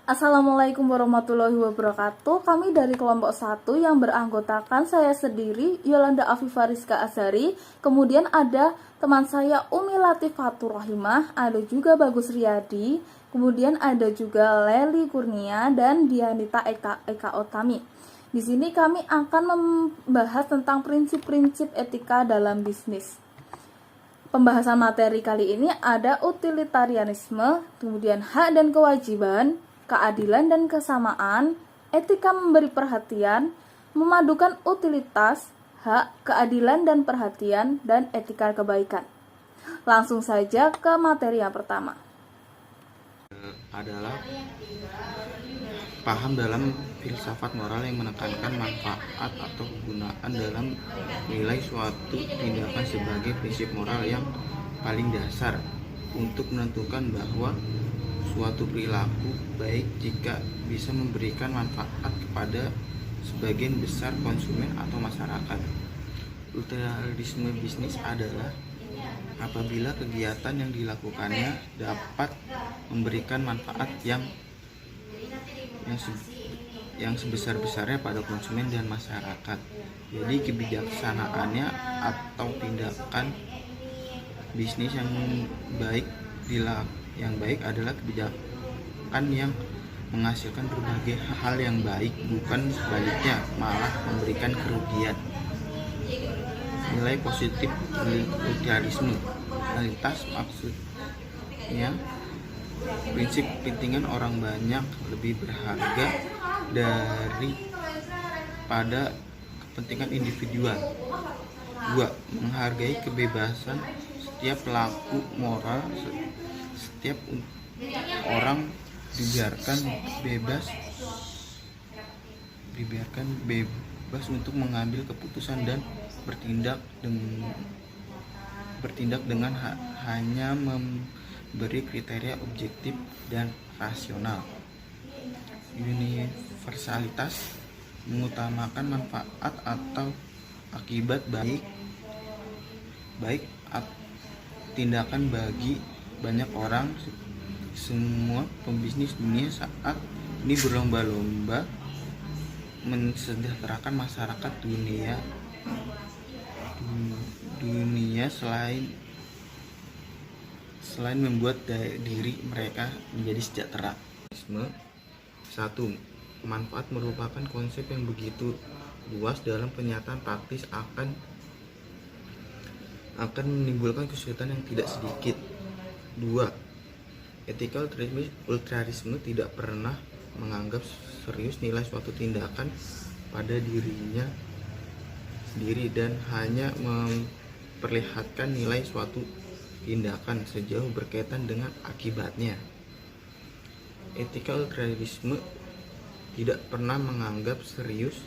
Assalamualaikum warahmatullahi wabarakatuh. Kami dari kelompok 1 yang beranggotakan saya sendiri, Yolanda Afifah Rizka Azhari. Kemudian ada teman saya Umi Latifatur Rahimah, ada juga Bagus Riyadi, kemudian ada juga Leli Kurnia dan Dianita Eka Otami. Di sini kami akan membahas tentang prinsip-prinsip etika dalam bisnis. Pembahasan materi kali ini ada utilitarianisme, kemudian hak dan kewajiban, keadilan dan kesamaan, etika memberi perhatian, memadukan utilitas, hak, keadilan dan perhatian, dan etika kebaikan. Langsung saja ke materi yang pertama. Adalah paham dalam filsafat moral yang menekankan manfaat atau kegunaan dalam nilai suatu tindakan sebagai prinsip moral yang paling dasar untuk menentukan bahwa suatu perilaku baik jika bisa memberikan manfaat kepada sebagian besar konsumen atau masyarakat. Utilitarisme bisnis adalah apabila kegiatan yang dilakukannya dapat memberikan manfaat yang sebesar-besarnya pada konsumen dan masyarakat. Jadi kebijaksanaannya atau tindakan bisnis yang baik adalah kebijakan yang menghasilkan berbagai hal yang baik, bukan sebaliknya malah memberikan kerugian. Nilai positif utilitarisme realitas maksudnya prinsip kepentingan orang banyak lebih berharga daripada kepentingan individual. 2. Menghargai kebebasan setiap pelaku moral. Setiap orang dibiarkan bebas untuk mengambil keputusan dan bertindak dengan hanya memberi kriteria objektif dan rasional. Universalitas mengutamakan manfaat atau akibat baik tindakan bagi banyak orang. Semua pembisnis dunia saat ini berlomba-lomba mensejahterakan masyarakat dunia selain membuat diri mereka menjadi sejahtera. 1. Manfaat merupakan konsep yang begitu luas dalam penyataan praktis akan menimbulkan kesulitan yang tidak sedikit. 2. Etika utilitarisme tidak pernah menganggap serius nilai suatu tindakan pada dirinya sendiri dan hanya memperlihatkan nilai suatu tindakan sejauh berkaitan dengan akibatnya. Etika utilitarisme tidak pernah menganggap serius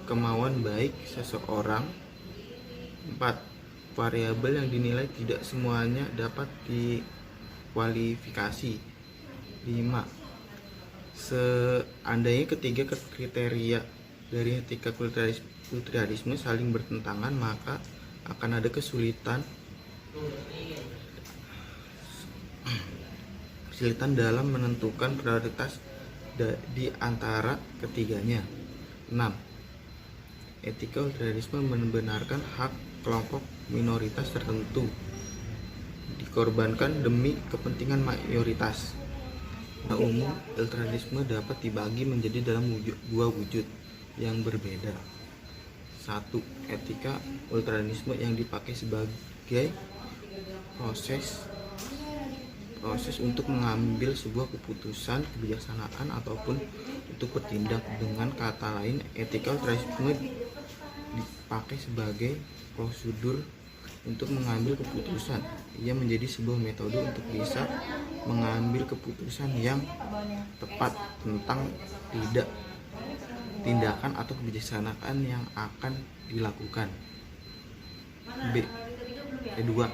kemauan baik seseorang. 4. Variabel yang dinilai tidak semuanya dapat dikualifikasi. 5. Seandainya ketiga kriteria dari etika utilitarisme saling bertentangan, maka akan ada kesulitan dalam menentukan prioritas di antara ketiganya. 6. Etika utilitarisme membenarkan hak kelompok minoritas tertentu dikorbankan demi kepentingan mayoritas. Umum, utilitarisme dapat dibagi menjadi dalam dua wujud yang berbeda. 1. Etika utilitarisme yang dipakai sebagai proses untuk mengambil sebuah keputusan kebijaksanaan ataupun untuk bertindak. Dengan kata lain, etika utilitarisme dipakai sebagai prosedur untuk mengambil keputusan. Ia menjadi sebuah metode untuk bisa mengambil keputusan yang tepat tentang tindakan atau kebijaksanaan yang akan dilakukan. Kedua,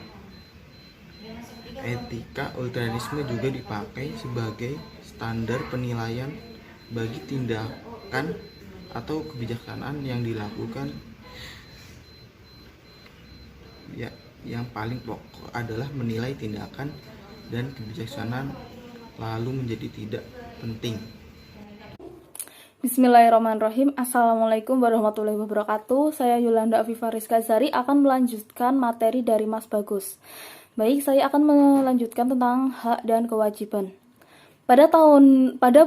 etika utilitarisme juga dipakai sebagai standar penilaian bagi tindakan atau kebijaksanaan yang dilakukan. Yang paling pokok adalah menilai tindakan dan kebijaksanaan lalu menjadi tidak penting. Bismillahirrahmanirrahim. Assalamualaikum warahmatullahi wabarakatuh. Saya Yolanda Afifah Rizka Azhari akan melanjutkan materi dari Mas Bagus. Baik, saya akan melanjutkan tentang hak dan kewajiban. Pada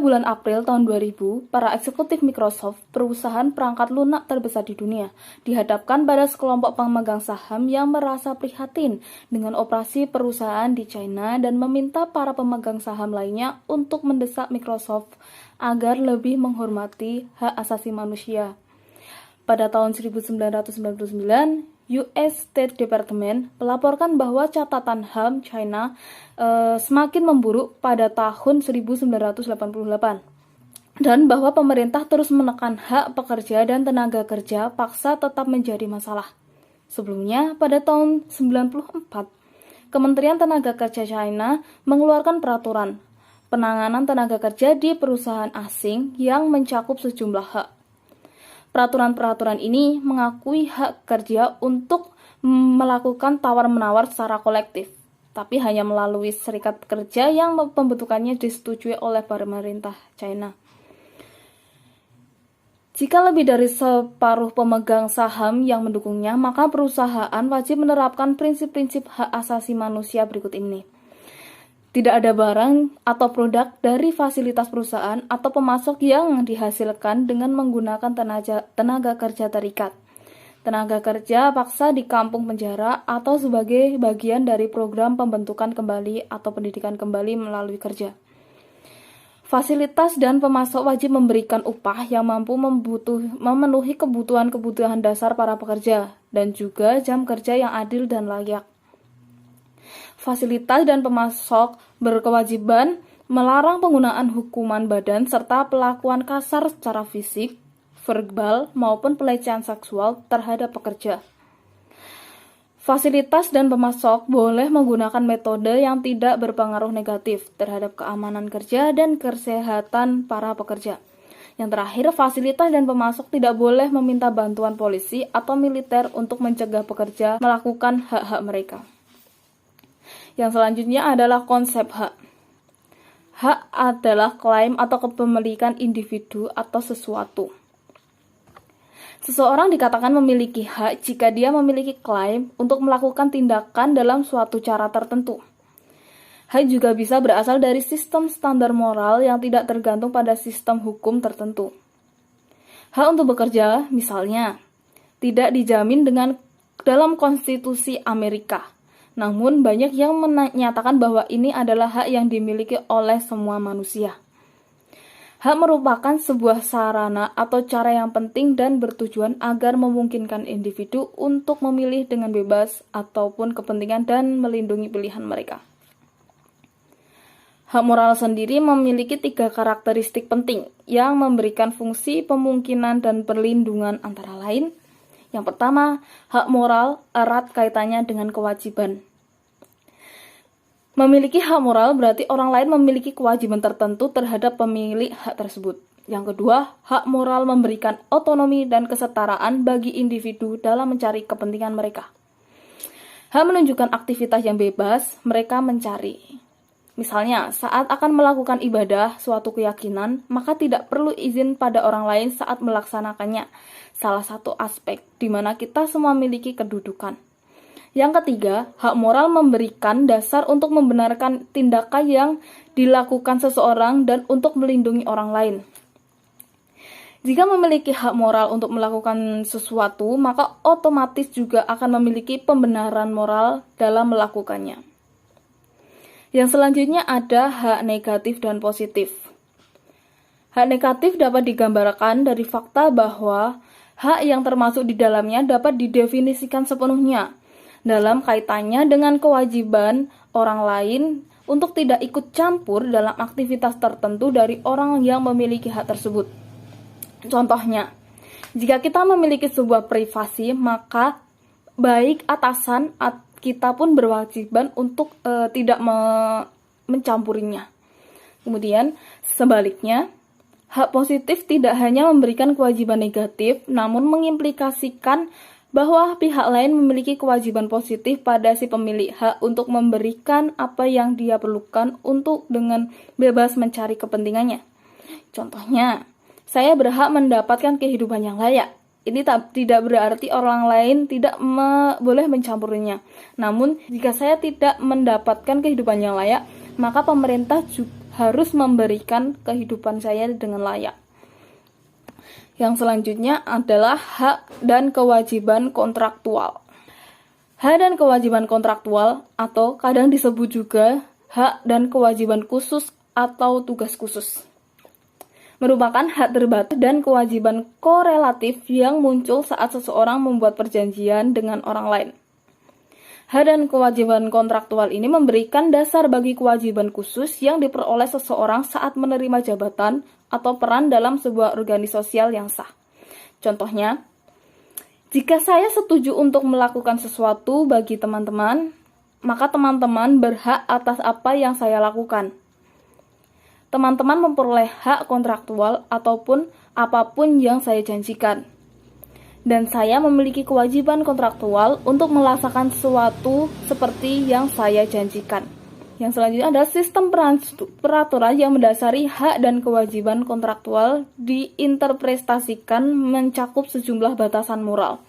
bulan April tahun 2000, para eksekutif Microsoft, perusahaan perangkat lunak terbesar di dunia, dihadapkan pada sekelompok pemegang saham yang merasa prihatin dengan operasi perusahaan di China dan meminta para pemegang saham lainnya untuk mendesak Microsoft agar lebih menghormati hak asasi manusia. Pada tahun 1999, US State Department melaporkan bahwa catatan HAM China semakin memburuk pada tahun 1988 dan bahwa pemerintah terus menekan hak pekerja dan tenaga kerja paksa tetap menjadi masalah. Sebelumnya, pada tahun 1994, Kementerian Tenaga Kerja China mengeluarkan peraturan penanganan tenaga kerja di perusahaan asing yang mencakup sejumlah hak. Peraturan-peraturan ini mengakui hak kerja untuk melakukan tawar-menawar secara kolektif, tapi hanya melalui serikat pekerja yang pembentukannya disetujui oleh pemerintah China. Jika lebih dari separuh pemegang saham yang mendukungnya, maka perusahaan wajib menerapkan prinsip-prinsip hak asasi manusia berikut ini. Tidak ada barang atau produk dari fasilitas perusahaan atau pemasok yang dihasilkan dengan menggunakan tenaga kerja terikat, tenaga kerja paksa di kampung penjara, atau sebagai bagian dari program pembentukan kembali atau pendidikan kembali melalui kerja. Fasilitas dan pemasok wajib memberikan upah yang mampu memenuhi kebutuhan-kebutuhan dasar para pekerja, dan juga jam kerja yang adil dan layak. Fasilitas dan pemasok berkewajiban melarang penggunaan hukuman badan serta perlakuan kasar secara fisik, verbal, maupun pelecehan seksual terhadap pekerja. Fasilitas dan pemasok boleh menggunakan metode yang tidak berpengaruh negatif terhadap keamanan kerja dan kesehatan para pekerja. Yang terakhir, fasilitas dan pemasok tidak boleh meminta bantuan polisi atau militer untuk mencegah pekerja melakukan hak-hak mereka. Yang selanjutnya adalah konsep hak. Hak adalah klaim atau kepemilikan individu atau sesuatu. Seseorang dikatakan memiliki hak jika dia memiliki klaim untuk melakukan tindakan dalam suatu cara tertentu. Hak juga bisa berasal dari sistem standar moral yang tidak tergantung pada sistem hukum tertentu. Hak untuk bekerja, misalnya, tidak dijamin dalam konstitusi Amerika. Namun, banyak yang menyatakan bahwa ini adalah hak yang dimiliki oleh semua manusia. Hak merupakan sebuah sarana atau cara yang penting dan bertujuan agar memungkinkan individu untuk memilih dengan bebas ataupun kepentingan dan melindungi pilihan mereka. Hak moral sendiri memiliki 3 karakteristik penting yang memberikan fungsi pemungkinan dan perlindungan antara lain. Yang pertama, hak moral erat kaitannya dengan kewajiban. Memiliki hak moral berarti orang lain memiliki kewajiban tertentu terhadap pemilik hak tersebut. Yang kedua, hak moral memberikan otonomi dan kesetaraan bagi individu dalam mencari kepentingan mereka. Hak menunjukkan aktivitas yang bebas mereka mencari. Misalnya, saat akan melakukan ibadah suatu keyakinan, maka tidak perlu izin pada orang lain saat melaksanakannya. Salah satu aspek di mana kita semua memiliki kedudukan. Yang ketiga, hak moral memberikan dasar untuk membenarkan tindakan yang dilakukan seseorang dan untuk melindungi orang lain. Jika memiliki hak moral untuk melakukan sesuatu, maka otomatis juga akan memiliki pembenaran moral dalam melakukannya. Yang selanjutnya ada hak negatif dan positif. Hak negatif dapat digambarkan dari fakta bahwa hak yang termasuk di dalamnya dapat didefinisikan sepenuhnya dalam kaitannya dengan kewajiban orang lain untuk tidak ikut campur dalam aktivitas tertentu dari orang yang memiliki hak tersebut. Contohnya, jika kita memiliki sebuah privasi, maka baik atasan kita pun berwajiban untuk tidak mencampurinya. Kemudian, sebaliknya, hak positif tidak hanya memberikan kewajiban negatif, namun mengimplikasikan bahwa pihak lain memiliki kewajiban positif pada si pemilik hak untuk memberikan apa yang dia perlukan untuk dengan bebas mencari kepentingannya. Contohnya, saya berhak mendapatkan kehidupan yang layak. Ini tidak berarti orang lain tidak boleh mencampurinya. Namun, jika saya tidak mendapatkan kehidupan yang layak, maka pemerintah juga harus memberikan kehidupan saya dengan layak. Yang selanjutnya adalah hak dan kewajiban kontraktual. Hak dan kewajiban kontraktual atau kadang disebut juga hak dan kewajiban khusus atau tugas khusus merupakan hak terbatas dan kewajiban korelatif yang muncul saat seseorang membuat perjanjian dengan orang lain. Hak dan kewajiban kontraktual ini memberikan dasar bagi kewajiban khusus yang diperoleh seseorang saat menerima jabatan atau peran dalam sebuah organisasi sosial yang sah. Contohnya, jika saya setuju untuk melakukan sesuatu bagi teman-teman, maka teman-teman berhak atas apa yang saya lakukan. Teman-teman memperoleh hak kontraktual ataupun apapun yang saya janjikan. Dan saya memiliki kewajiban kontraktual untuk melaksanakan sesuatu seperti yang saya janjikan. Yang selanjutnya adalah sistem peraturan yang mendasari hak dan kewajiban kontraktual diinterpretasikan mencakup sejumlah batasan moral.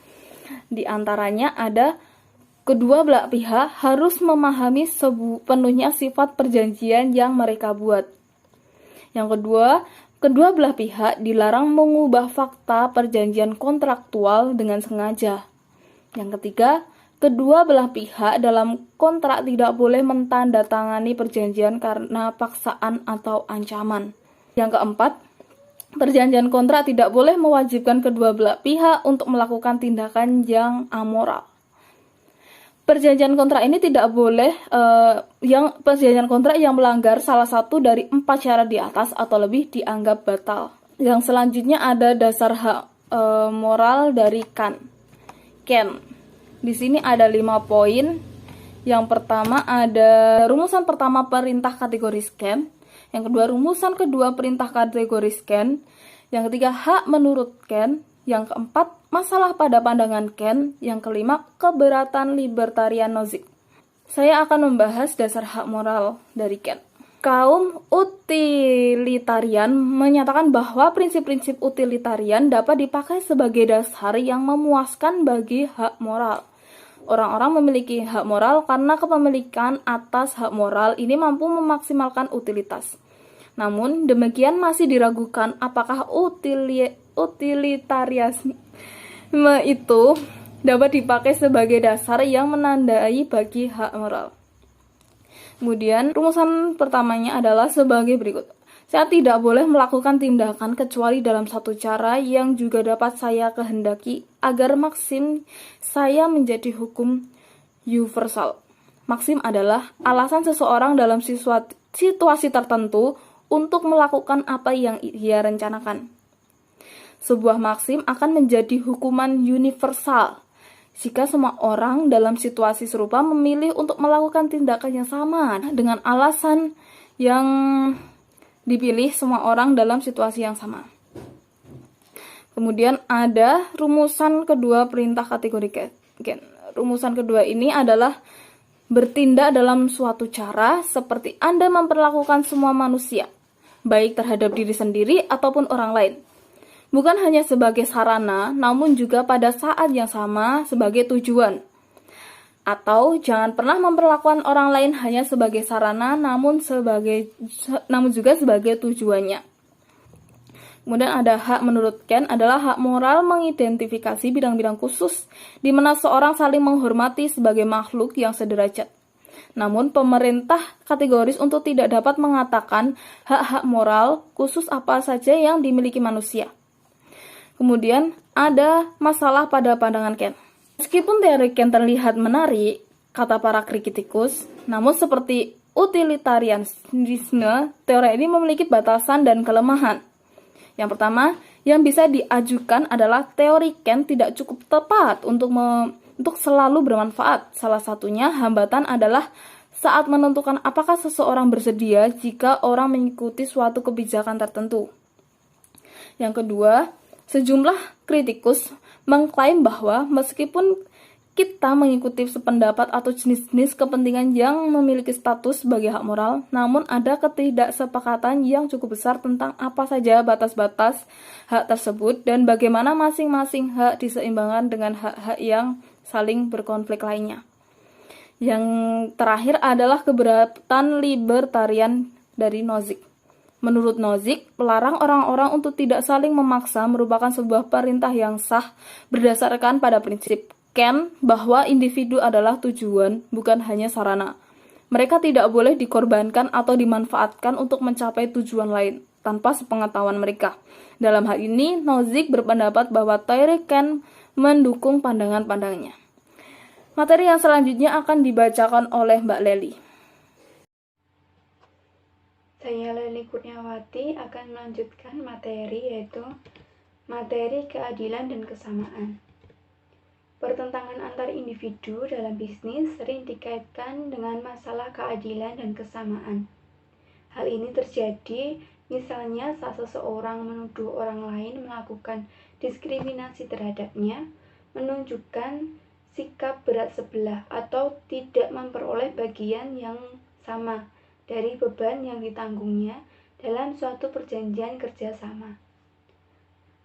Di antaranya ada kedua belah pihak harus memahami sepenuhnya sifat perjanjian yang mereka buat. Yang kedua, kedua belah pihak dilarang mengubah fakta perjanjian kontraktual dengan sengaja. Yang ketiga, kedua belah pihak dalam kontrak tidak boleh mentandatangani perjanjian karena paksaan atau ancaman. Yang keempat, perjanjian kontrak tidak boleh mewajibkan kedua belah pihak untuk melakukan tindakan yang amoral. Perjanjian kontrak ini tidak boleh perjanjian kontrak yang melanggar salah satu dari 4 syarat di atas atau lebih dianggap batal. Yang selanjutnya ada dasar hak moral dari Kant. Di sini ada 5 poin. Yang pertama ada rumusan pertama perintah kategoris Kant. Yang kedua rumusan kedua perintah kategoris Kant. Yang ketiga hak menurut Kant. Yang keempat, masalah pada pandangan Kant. Yang kelima, keberatan libertarianisme. Saya akan membahas dasar hak moral dari Kant. Kaum utilitarian menyatakan bahwa prinsip-prinsip utilitarian dapat dipakai sebagai dasar yang memuaskan bagi hak moral. Orang-orang memiliki hak moral karena kepemilikan atas hak moral ini mampu memaksimalkan utilitas. Namun, demikian masih diragukan apakah utilitarianisme itu dapat dipakai sebagai dasar yang menandai bagi hak moral. Kemudian, rumusan pertamanya adalah sebagai berikut. Saya tidak boleh melakukan tindakan kecuali dalam satu cara yang juga dapat saya kehendaki agar maksim saya menjadi hukum universal. Maksim adalah alasan seseorang dalam situasi tertentu untuk melakukan apa yang ia rencanakan. Sebuah maksim akan menjadi hukuman universal jika semua orang dalam situasi serupa memilih untuk melakukan tindakan yang sama dengan alasan yang dipilih semua orang dalam situasi yang sama. Kemudian ada rumusan kedua perintah kategori Kant. Rumusan kedua ini adalah bertindak dalam suatu cara seperti Anda memperlakukan semua manusia, baik terhadap diri sendiri ataupun orang lain. Bukan hanya sebagai sarana, namun juga pada saat yang sama sebagai tujuan. Atau jangan pernah memperlakukan orang lain hanya sebagai sarana, namun juga sebagai tujuannya. Kemudian ada hak menurut Kant adalah hak moral mengidentifikasi bidang-bidang khusus di mana seorang saling menghormati sebagai makhluk yang sederajat. Namun pemerintah kategoris untuk tidak dapat mengatakan hak-hak moral khusus apa saja yang dimiliki manusia. Kemudian ada masalah pada pandangan Kant. Meskipun teori Kant terlihat menarik, kata para kritikus, namun seperti utilitarianisme, teori ini memiliki batasan dan kelemahan. Yang pertama, yang bisa diajukan adalah teori Kant tidak cukup tepat untuk selalu bermanfaat. Salah satunya hambatan adalah saat menentukan apakah seseorang bersedia jika orang mengikuti suatu kebijakan tertentu. Yang kedua, sejumlah kritikus mengklaim bahwa meskipun kita mengikuti sependapat atau jenis-jenis kepentingan yang memiliki status sebagai hak moral, namun ada ketidaksepakatan yang cukup besar tentang apa saja batas-batas hak tersebut dan bagaimana masing-masing hak diseimbangkan dengan hak-hak yang saling berkonflik lainnya. Yang terakhir adalah keberatan libertarian dari Nozick. Menurut Nozick, melarang orang-orang untuk tidak saling memaksa merupakan sebuah perintah yang sah berdasarkan pada prinsip Kant bahwa individu adalah tujuan, bukan hanya sarana. Mereka tidak boleh dikorbankan atau dimanfaatkan untuk mencapai tujuan lain, tanpa sepengetahuan mereka. Dalam hal ini, Nozick berpendapat bahwa teori Kant mendukung pandangan-pandangannya. Materi yang selanjutnya akan dibacakan oleh Mbak Leli. Saya Leli Kurniawati akan melanjutkan materi yaitu materi keadilan dan kesamaan. Pertentangan antar individu dalam bisnis sering dikaitkan dengan masalah keadilan dan kesamaan. Hal ini terjadi misalnya saat seseorang menuduh orang lain melakukan diskriminasi terhadapnya, menunjukkan sikap berat sebelah atau tidak memperoleh bagian yang sama dari beban yang ditanggungnya dalam suatu perjanjian kerjasama.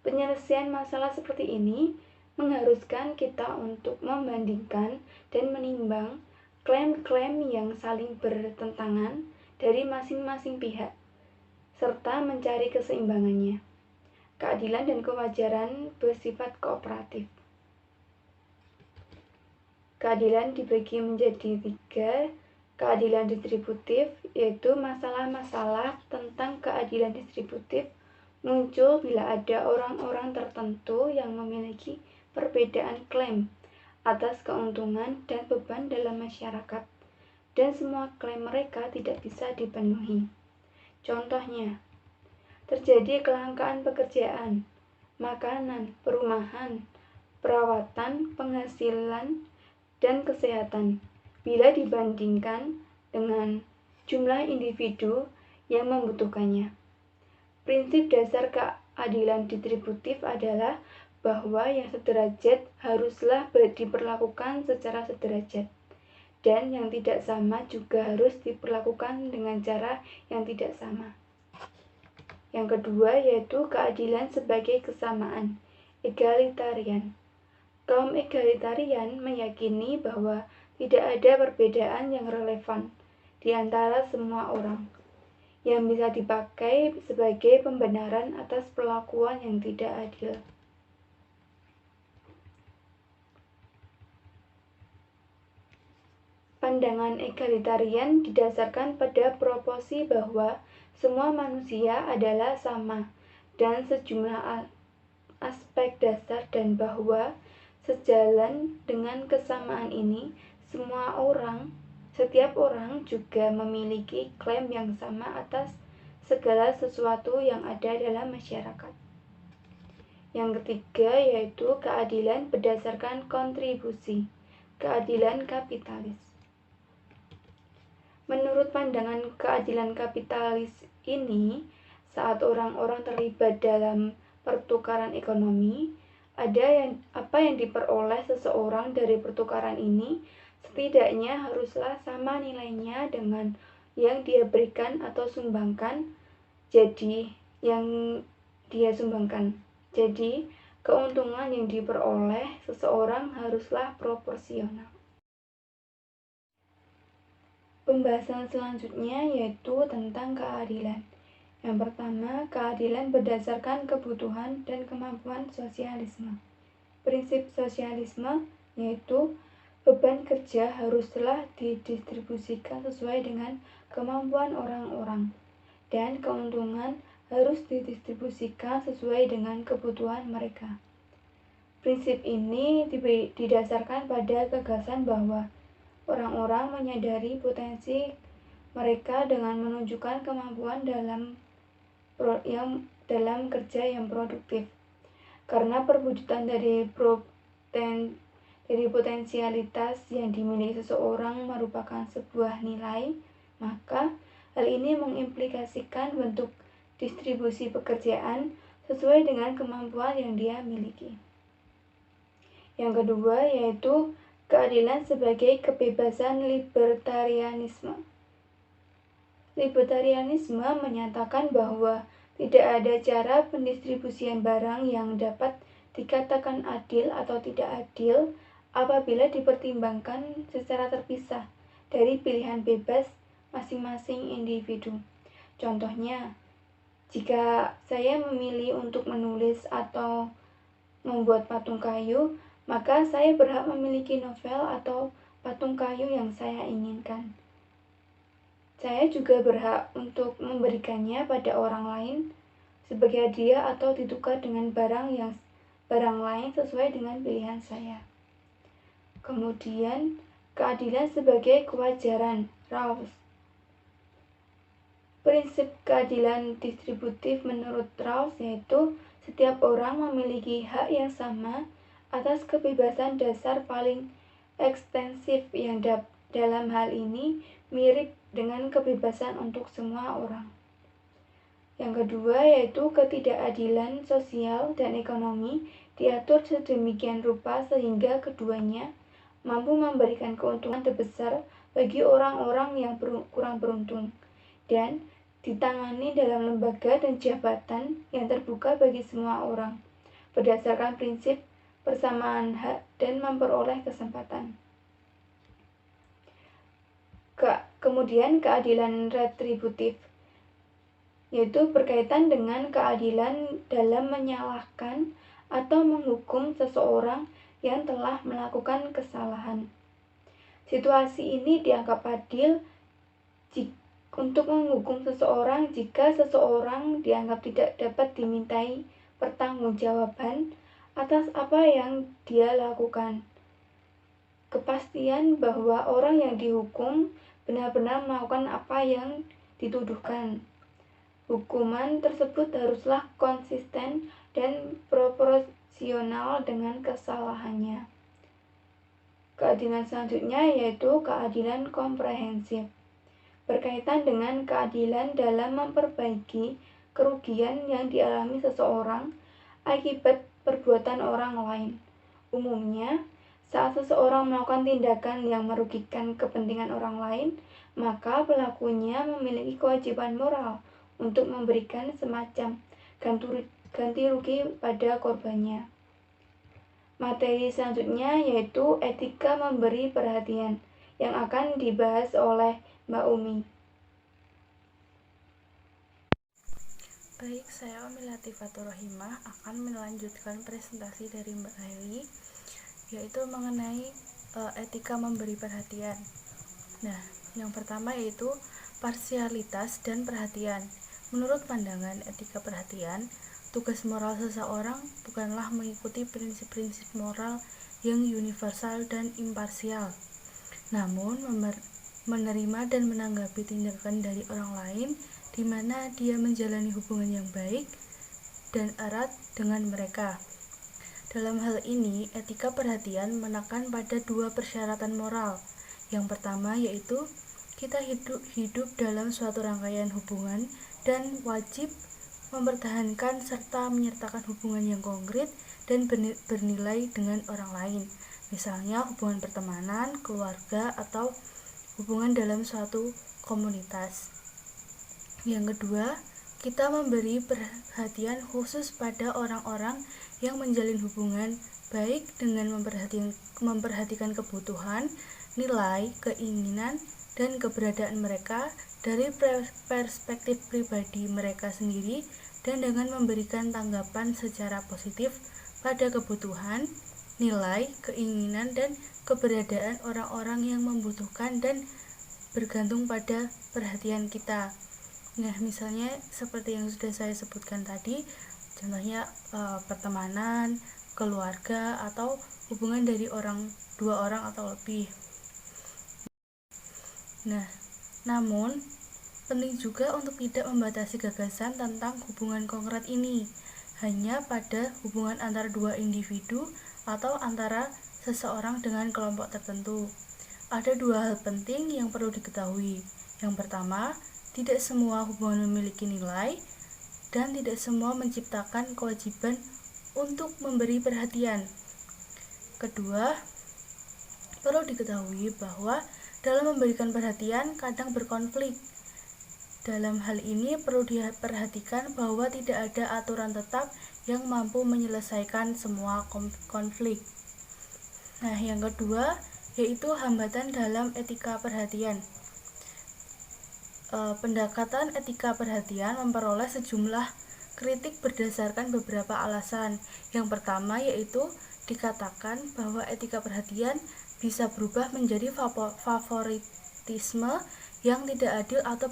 Penyelesaian masalah seperti ini mengharuskan kita untuk membandingkan dan menimbang klaim-klaim yang saling bertentangan dari masing-masing pihak, serta mencari keseimbangannya. Keadilan dan kewajaran bersifat kooperatif. Keadilan dibagi menjadi 3, keadilan distributif, yaitu masalah-masalah tentang keadilan distributif muncul bila ada orang-orang tertentu yang memiliki perbedaan klaim atas keuntungan dan beban dalam masyarakat, dan semua klaim mereka tidak bisa dipenuhi. Contohnya, terjadi kelangkaan pekerjaan, makanan, perumahan, perawatan, penghasilan, dan kesehatan bila dibandingkan dengan jumlah individu yang membutuhkannya. Prinsip dasar keadilan distributif adalah bahwa yang sederajat haruslah diperlakukan secara sederajat, dan yang tidak sama juga harus diperlakukan dengan cara yang tidak sama. Yang kedua yaitu keadilan sebagai kesamaan, egalitarian. Kaum egalitarian meyakini bahwa tidak ada perbedaan yang relevan di antara semua orang, yang bisa dipakai sebagai pembenaran atas perlakuan yang tidak adil. Pandangan egalitarian didasarkan pada proporsi bahwa semua manusia adalah sama dan sejumlah aspek dasar, dan bahwa sejalan dengan kesamaan ini setiap orang juga memiliki klaim yang sama atas segala sesuatu yang ada dalam masyarakat. Yang ketiga yaitu keadilan berdasarkan kontribusi, keadilan kapitalis. Menurut pandangan keadilan kapitalis ini, saat orang-orang terlibat dalam pertukaran ekonomi, apa yang diperoleh seseorang dari pertukaran ini setidaknya haruslah sama nilainya dengan yang dia berikan atau sumbangkan. Jadi, keuntungan yang diperoleh seseorang haruslah proporsional. Pembahasan selanjutnya yaitu tentang keadilan. Yang pertama, keadilan berdasarkan kebutuhan dan kemampuan sosialisme. Prinsip sosialisme yaitu beban kerja haruslah didistribusikan sesuai dengan kemampuan orang-orang, dan keuntungan harus didistribusikan sesuai dengan kebutuhan mereka. Prinsip ini didasarkan pada gagasan bahwa orang-orang menyadari potensi mereka dengan menunjukkan kemampuan dalam kerja yang produktif. Karena perwujudan dari potensialitas yang dimiliki seseorang merupakan sebuah nilai, maka hal ini mengimplikasikan bentuk distribusi pekerjaan sesuai dengan kemampuan yang dia miliki. Yang kedua yaitu keadilan sebagai kebebasan libertarianisme. Libertarianisme menyatakan bahwa tidak ada cara pendistribusian barang yang dapat dikatakan adil atau tidak adil apabila dipertimbangkan secara terpisah dari pilihan bebas masing-masing individu. Contohnya, jika saya memilih untuk menulis atau membuat patung kayu, maka saya berhak memiliki novel atau patung kayu yang saya inginkan. Saya juga berhak untuk memberikannya pada orang lain sebagai hadiah atau ditukar dengan barang lain sesuai dengan pilihan saya. Kemudian, keadilan sebagai kewajaran, Rawls. Prinsip keadilan distributif menurut Rawls yaitu setiap orang memiliki hak yang sama atas kebebasan dasar paling ekstensif yang dalam hal ini mirip dengan kebebasan untuk semua orang. Yang kedua yaitu ketidakadilan sosial dan ekonomi diatur sedemikian rupa sehingga keduanya mampu memberikan keuntungan terbesar bagi orang-orang yang kurang beruntung dan ditangani dalam lembaga dan jabatan yang terbuka bagi semua orang berdasarkan prinsip persamaan hak dan memperoleh kesempatan. Kemudian keadilan retributif yaitu berkaitan dengan keadilan dalam menyalahkan atau menghukum seseorang yang telah melakukan kesalahan. Situasi ini dianggap adil untuk menghukum seseorang jika seseorang dianggap tidak dapat dimintai pertanggungjawaban atas apa yang dia lakukan. Kepastian bahwa orang yang dihukum benar-benar melakukan apa yang dituduhkan. Hukuman tersebut haruslah konsisten dan proporsional dengan kesalahannya. Keadilan selanjutnya yaitu keadilan komprehensif. Berkaitan dengan keadilan dalam memperbaiki kerugian yang dialami seseorang akibat perbuatan orang lain. Umumnya, saat seseorang melakukan tindakan yang merugikan kepentingan orang lain, maka pelakunya memiliki kewajiban moral untuk memberikan semacam ganti rugi pada korbannya. Materi selanjutnya yaitu etika memberi perhatian yang akan dibahas oleh Mbak Umi. Baik, saya Umi Latifah Rahimah akan melanjutkan presentasi dari Mbak Heli, yaitu mengenai etika memberi perhatian. Nah, yang pertama yaitu parsialitas dan perhatian. Menurut pandangan etika perhatian, tugas moral seseorang bukanlah mengikuti prinsip-prinsip moral yang universal dan imparsial, namun menerima dan menanggapi tindakan dari orang lain di mana dia menjalani hubungan yang baik dan erat dengan mereka. Dalam hal ini, etika perhatian menekan pada dua persyaratan moral. Yang pertama yaitu kita hidup dalam suatu rangkaian hubungan dan wajib mempertahankan serta menyertakan hubungan yang konkret dan bernilai dengan orang lain. Misalnya hubungan pertemanan, keluarga, atau hubungan dalam suatu komunitas. Yang kedua, kita memberi perhatian khusus pada orang-orang yang menjalin hubungan baik dengan memperhatikan kebutuhan, nilai, keinginan, dan keberadaan mereka dari perspektif pribadi mereka sendiri dan dengan memberikan tanggapan secara positif pada kebutuhan, nilai, keinginan, dan keberadaan orang-orang yang membutuhkan dan bergantung pada perhatian kita. Nah, misalnya seperti yang sudah saya sebutkan tadi, contohnya pertemanan, keluarga, atau hubungan dari dua orang atau lebih. Nah, namun penting juga untuk tidak membatasi gagasan tentang hubungan konkret ini hanya pada hubungan antara dua individu atau antara seseorang dengan kelompok tertentu. Ada dua hal penting yang perlu diketahui. Yang pertama, tidak semua hubungan memiliki nilai dan tidak semua menciptakan kewajiban untuk memberi perhatian. Kedua, perlu diketahui bahwa dalam memberikan perhatian kadang berkonflik. Dalam hal ini perlu diperhatikan bahwa tidak ada aturan tetap yang mampu menyelesaikan semua konflik. Nah, yang kedua yaitu hambatan dalam etika perhatian. Pendekatan etika perhatian memperoleh sejumlah kritik berdasarkan beberapa alasan. Yang pertama yaitu dikatakan bahwa etika perhatian bisa berubah menjadi favoritisme yang tidak adil atau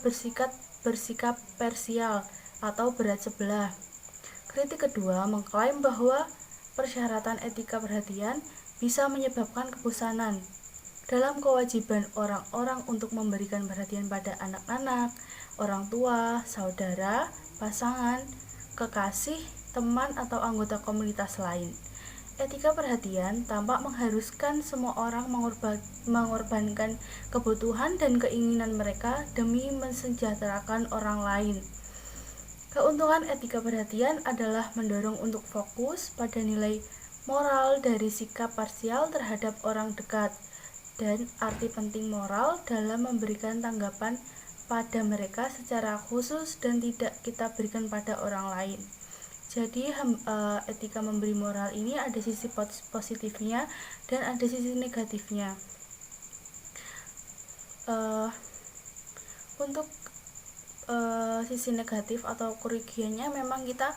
bersikap parsial atau berat sebelah. Kritik kedua mengklaim bahwa persyaratan etika perhatian bisa menyebabkan kebosanan dalam kewajiban orang-orang untuk memberikan perhatian pada anak-anak, orang tua, saudara, pasangan, kekasih, teman, atau anggota komunitas lain. Etika perhatian tampak mengharuskan semua orang mengorbankan kebutuhan dan keinginan mereka demi mensejahterakan orang lain. Keuntungan etika perhatian adalah mendorong untuk fokus pada nilai moral dari sikap parsial terhadap orang dekat dan arti penting moral dalam memberikan tanggapan pada mereka secara khusus dan tidak kita berikan pada orang lain. Jadi etika memberi moral ini ada sisi positifnya dan ada sisi negatifnya. Untuk sisi negatif atau kerugiannya memang kita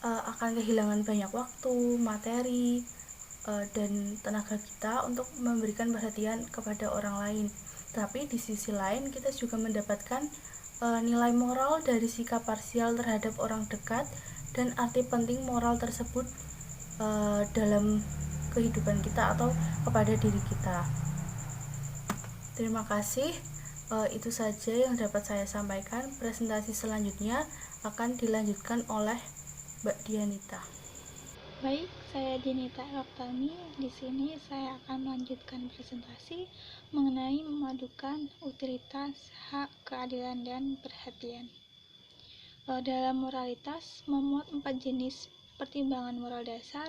akan kehilangan banyak waktu, materi, dan tenaga kita untuk memberikan perhatian kepada orang lain. Tapi di sisi lain kita juga mendapatkan nilai moral dari sikap parsial terhadap orang dekat dan arti penting moral tersebut dalam kehidupan kita atau kepada diri kita. Terima kasih. Itu saja yang dapat saya sampaikan. Presentasi selanjutnya akan dilanjutkan oleh Mbak Dianita. Baik, saya Dinita Roktani. Di sini saya akan melanjutkan presentasi mengenai memadukan utilitas, hak, keadilan, dan perhatian. Dalam moralitas memuat 4 jenis pertimbangan moral dasar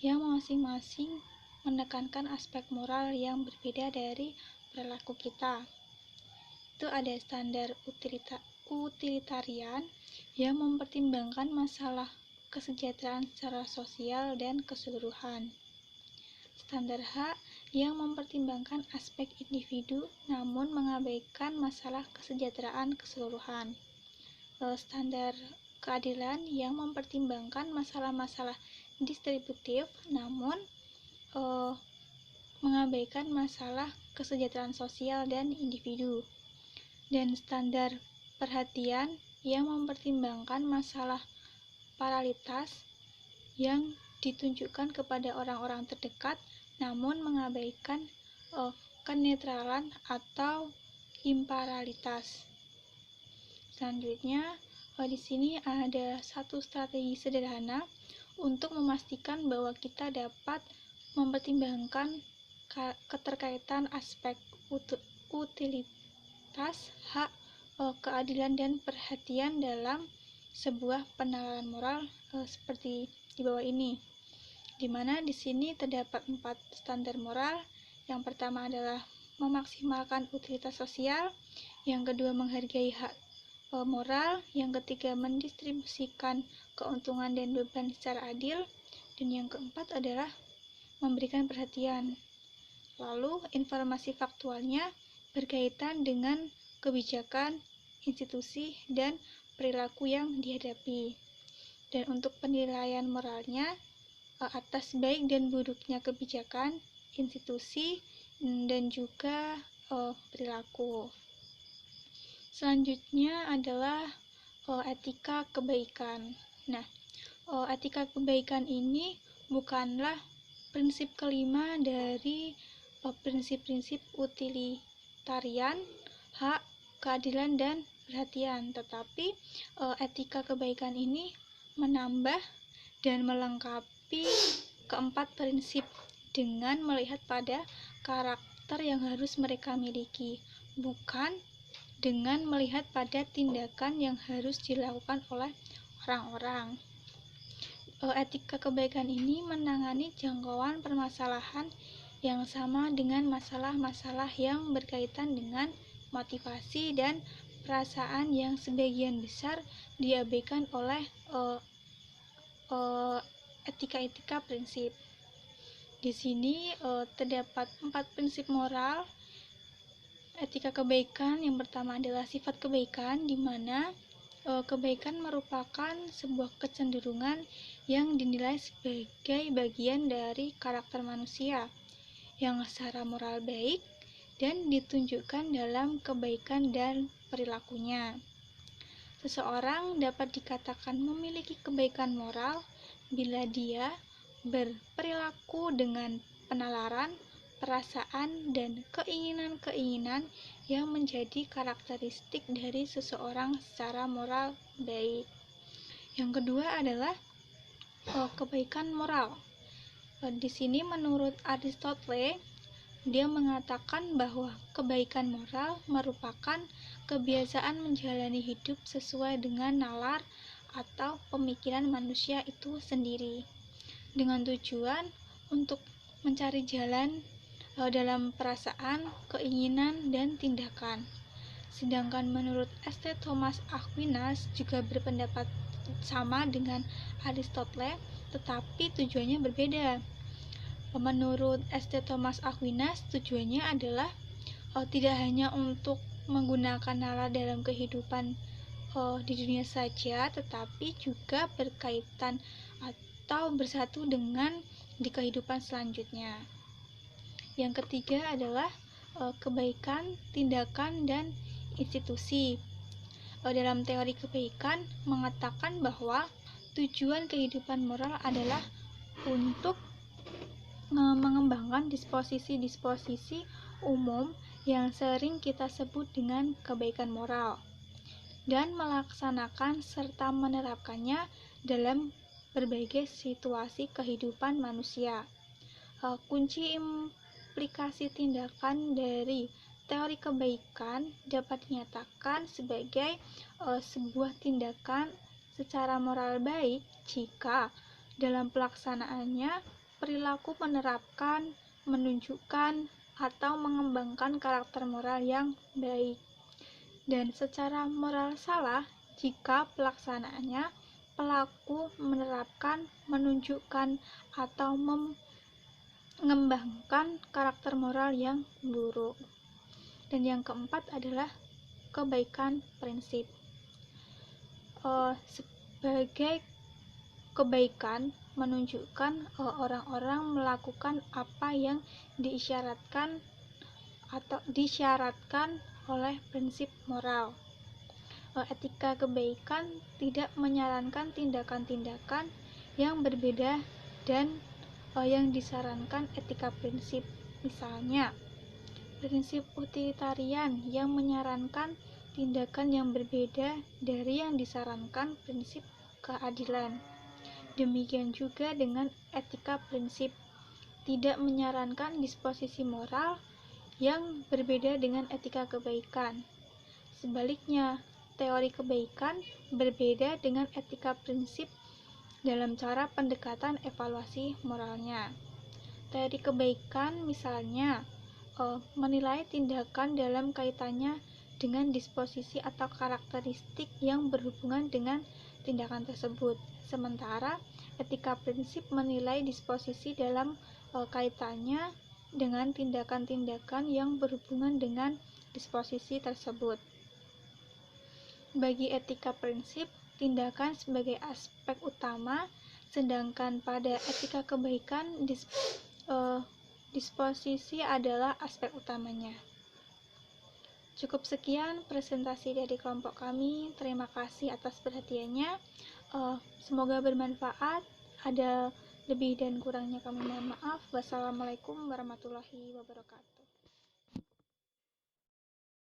yang masing-masing menekankan aspek moral yang berbeda dari perilaku kita. Itu ada standar utilitarian yang mempertimbangkan masalah kesejahteraan secara sosial dan keseluruhan. Standar hak yang mempertimbangkan aspek individu namun mengabaikan masalah kesejahteraan keseluruhan. Standar keadilan yang mempertimbangkan masalah-masalah distributif namun mengabaikan masalah kesejahteraan sosial dan individu. Dan standar perhatian yang mempertimbangkan masalah paralitas yang ditunjukkan kepada orang-orang terdekat namun mengabaikan kenetralan atau imparalitas. Selanjutnya, di sini ada satu strategi sederhana untuk memastikan bahwa kita dapat mempertimbangkan keterkaitan aspek utilitas, hak, keadilan, dan perhatian dalam sebuah penalaran moral seperti di bawah ini, di mana di sini terdapat 4 standar moral. Yang pertama adalah memaksimalkan utilitas sosial, yang kedua menghargai hak moral, yang ketiga mendistribusikan keuntungan dan beban secara adil, dan yang keempat adalah memberikan perhatian. Lalu informasi faktualnya berkaitan dengan kebijakan, institusi, dan perilaku yang dihadapi. Dan untuk penilaian moralnya atas baik dan buruknya kebijakan, institusi, dan juga perilaku. Selanjutnya adalah etika kebaikan. Nah, etika kebaikan ini bukanlah prinsip kelima dari prinsip-prinsip utilitarian, hak, keadilan, dan perhatian, tetapi etika kebaikan ini menambah dan melengkapi keempat prinsip dengan melihat pada karakter yang harus mereka miliki, bukan dengan melihat pada tindakan yang harus dilakukan oleh orang-orang. Etika kebaikan ini menangani jangkauan permasalahan yang sama dengan masalah-masalah yang berkaitan dengan motivasi dan perasaan yang sebagian besar diabaikan oleh etika-etika prinsip. Di sini terdapat 4 prinsip moral etika kebaikan. Yang pertama adalah sifat kebaikan, di mana kebaikan merupakan sebuah kecenderungan yang dinilai sebagai bagian dari karakter manusia yang secara moral baik dan ditunjukkan dalam kebaikan dan perilakunya. Seseorang dapat dikatakan memiliki kebaikan moral bila dia berperilaku dengan penalaran, perasaan, dan keinginan-keinginan yang menjadi karakteristik dari seseorang secara moral baik. Yang kedua adalah kebaikan moral. Di sini menurut Aristoteles, dia mengatakan bahwa kebaikan moral merupakan kebiasaan menjalani hidup sesuai dengan nalar atau pemikiran manusia itu sendiri, dengan tujuan untuk mencari jalan dalam perasaan, keinginan, dan tindakan. Sedangkan menurut St. Thomas Aquinas juga berpendapat sama dengan Aristoteles, tetapi tujuannya berbeda. Menurut St. Thomas Aquinas, tujuannya adalah tidak hanya untuk menggunakan nalar dalam kehidupan di dunia saja, tetapi juga berkaitan atau bersatu dengan di kehidupan selanjutnya. Yang ketiga adalah kebaikan, tindakan, dan institusi. Dalam teori kebaikan mengatakan bahwa tujuan kehidupan moral adalah untuk mengembangkan disposisi-disposisi umum yang sering kita sebut dengan kebaikan moral dan melaksanakan serta menerapkannya dalam berbagai situasi kehidupan manusia. Kunci implikasi tindakan dari teori kebaikan dapat dinyatakan sebagai sebuah tindakan secara moral baik jika dalam pelaksanaannya perilaku menerapkan, menunjukkan, atau mengembangkan karakter moral yang baik, dan secara moral salah jika pelaksanaannya pelaku menerapkan, menunjukkan, atau mengembangkan karakter moral yang buruk. Dan yang keempat adalah kebaikan prinsip. Sebagai kebaikan menunjukkan orang-orang melakukan apa yang disyaratkan oleh prinsip moral. Etika kebaikan tidak menyarankan tindakan-tindakan yang berbeda dan yang disarankan etika prinsip. Misalnya, prinsip utilitarian yang menyarankan tindakan yang berbeda dari yang disarankan prinsip keadilan. Demikian juga dengan etika prinsip, tidak menyarankan disposisi moral yang berbeda dengan etika kebaikan. Sebaliknya, teori kebaikan berbeda dengan etika prinsip dalam cara pendekatan evaluasi moralnya. Teori kebaikan misalnya menilai tindakan dalam kaitannya dengan disposisi atau karakteristik yang berhubungan dengan tindakan tersebut. Sementara etika prinsip menilai disposisi dalam kaitannya dengan tindakan-tindakan yang berhubungan dengan disposisi tersebut. Bagi etika prinsip, tindakan sebagai aspek utama, sedangkan pada etika kebaikan disposisi adalah aspek utamanya. Cukup sekian presentasi dari kelompok kami. Terima kasih atas perhatiannya. Semoga bermanfaat. Ada lebih dan kurangnya kami mohon maaf. Wassalamualaikum warahmatullahi wabarakatuh.